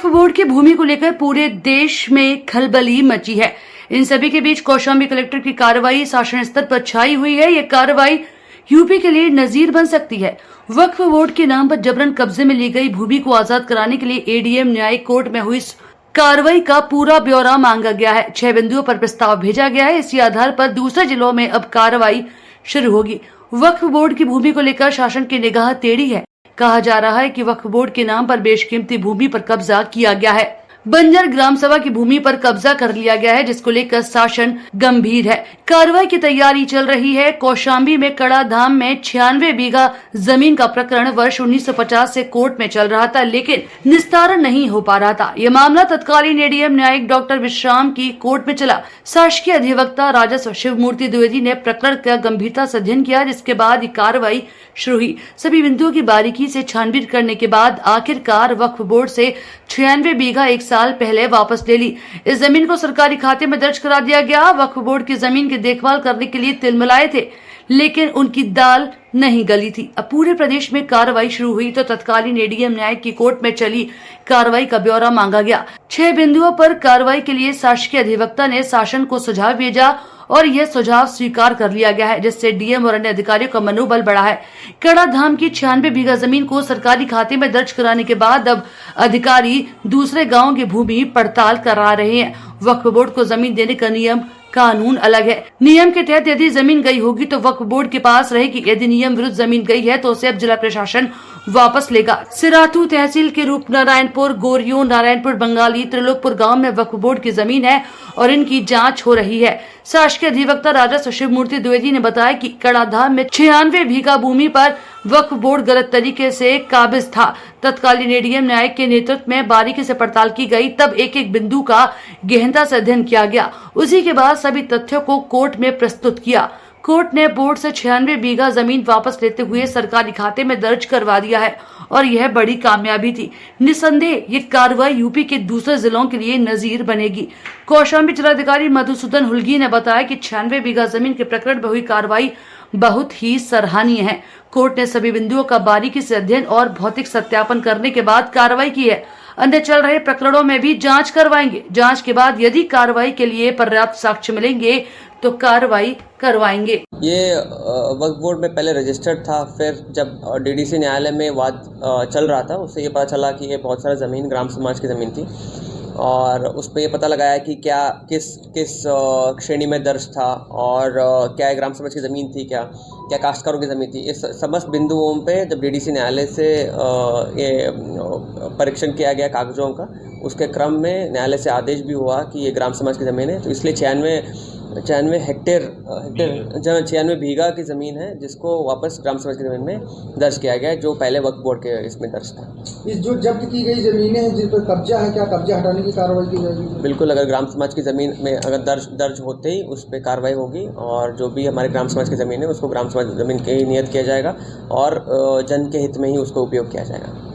वक्फ board की भूमि को लेकर पूरे देश में खलबली मची है। इन सभी के बीच कौशाम्बी कलेक्टर की कार्रवाई शासन स्तर पर छाई हुई है। ये कार्रवाई यूपी के लिए नजीर बन सकती है। वक्फ बोर्ड के नाम पर जबरन कब्जे में ली गई भूमि को आजाद कराने के लिए एडीएम न्यायिक कोर्ट में हुई कार्रवाई का पूरा ब्यौरा मांगा गया है। 6 बिंदुओं पर प्रस्ताव भेजा गया है। इसी आधार पर दूसरे जिलों में अब कार्रवाई शुरू होगी। वक्फ बोर्ड की भूमि को लेकर शासन की निगाह टेढ़ी है। कहा जा रहा है कि वक्फ बोर्ड के नाम पर बेशकीमती भूमि पर कब्जा किया गया है। बंजर ग्राम सभा की भूमि पर कब्जा कर लिया गया है, जिसको लेकर शासन गंभीर है। कार्रवाई की तैयारी चल रही है। कौशाम्बी में कड़ा धाम में 96 बीघा जमीन का प्रकरण वर्ष 1950 से कोर्ट में चल रहा था, लेकिन निस्तारण नहीं हो पा रहा था। यह मामला तत्कालीन एडीएम न्यायिक डॉक्टर विश्राम की कोर्ट में चला। शासकीय अधिवक्ता राजस्व शिवमूर्ति द्विवेदी ने प्रकरण का गंभीरता से अध्ययन किया, जिसके बाद कार्रवाई शुरू हुई। सभी बिंदुओं की बारीकी से छानबीन करने के बाद आखिरकार वक्फ बोर्ड से 96 बीघा 1 साल पहले वापस ले ली। इस जमीन को सरकारी खाते में दर्ज करा दिया गया। वक्फ बोर्ड की जमीन की देखभाल करने के लिए तिलमिलाए थे, लेकिन उनकी दाल नहीं गली थी। अब पूरे प्रदेश में कार्रवाई शुरू हुई तो तत्कालीन एडीएम न्यायिक की कोर्ट में चली कार्रवाई का ब्यौरा मांगा गया। 6 बिंदुओं पर कार्रवाई के लिए शासकीय अधिवक्ता ने शासन को सुझाव भेजा और यह सुझाव स्वीकार कर लिया गया है, जिससे डीएम और अन्य अधिकारियों का मनोबल बढ़ा है। कड़ा धाम की 96 बीघा जमीन को सरकारी खाते में दर्ज कराने के बाद अब अधिकारी दूसरे गांवों की भूमि पड़ताल करा रहे हैं। वक्फ बोर्ड को जमीन देने का नियम कानून अलग है। नियम के तहत यदि जमीन गई होगी तो वक्फ बोर्ड के पास रहेगी। यदि नियम विरुद्ध जमीन गई है तो उसे अब जिला प्रशासन वापस लेगा। सिराथू तहसील के रूपनारायणपुर, गोरियो, नारायणपुर, बंगाली, त्रिलोकपुर गांव में वक्फ बोर्ड की जमीन है और इनकी जांच हो रही है। शासकीय अधिवक्ता राजस्व शिवमूर्ति द्विवेदी ने बताया कि कड़ाधाम में 96 बीघा भूमि पर वक्फ बोर्ड गलत तरीके से काबिज था। तत्कालीन एडीएम न्यायिक के नेतृत्व में बारीकी से पड़ताल की गई, तब एक एक बिंदु का गहनता से अध्ययन किया गया। उसी के बाद सभी तथ्यों को कोर्ट में प्रस्तुत किया। कोर्ट ने बोर्ड से 96 बीघा जमीन वापस लेते हुए सरकारी खाते में दर्ज करवा दिया है और यह बड़ी कामयाबी थी। निसंदेह ये कार्रवाई यूपी के दूसरे जिलों के लिए नजीर बनेगी। कौशाम्बी जिलाधिकारी मधुसूदन हुल्गी ने बताया कि 96 बीघा जमीन के प्रकरण में हुई कार्रवाई बहुत ही सराहनीय है। कोर्ट ने सभी बिंदुओं का बारीकी से अध्ययन और भौतिक सत्यापन करने के बाद कार्रवाई की है। अन्य चल रहे प्रकरणों में भी जांच करवाएंगे। जांच के बाद यदि कार्रवाई के लिए पर्याप्त साक्ष्य मिलेंगे तो कार्रवाई करवाएंगे। ये वक्फ बोर्ड में पहले रजिस्टर्ड था, फिर जब डीडीसी न्यायालय में वाद चल रहा था उससे ये पता चला कि ये बहुत सारा ज़मीन ग्राम समाज की ज़मीन थी और उस पर ये पता लगाया कि क्या किस श्रेणी में दर्ज था और क्या ग्राम समाज की ज़मीन थी, क्या काश्तकारों की ज़मीन थी। इस समस्त बिंदुओं पे जब डीडीसी न्यायालय से ये परीक्षण किया गया कागजों का, उसके क्रम में न्यायालय से आदेश भी हुआ कि ये ग्राम समाज की ज़मीन है। तो इसलिए 96 बीघा की ज़मीन है जिसको वापस ग्राम समाज की ज़मीन में दर्ज किया गया है, जो पहले वक्फ बोर्ड के इसमें दर्ज था। इस जो जब्त की गई ज़मीनें हैं जिन पर कब्जा है, क्या कब्जा हटाने की कार्रवाई की जाएगी? बिल्कुल, अगर ग्राम समाज की ज़मीन में अगर दर्ज होते ही उस पर कार्रवाई होगी और जो भी हमारे ग्राम समाज की ज़मीन है उसको ग्राम समाज ज़मीन के ही नियत किया जाएगा और जन के हित में ही उसका उपयोग किया जाएगा।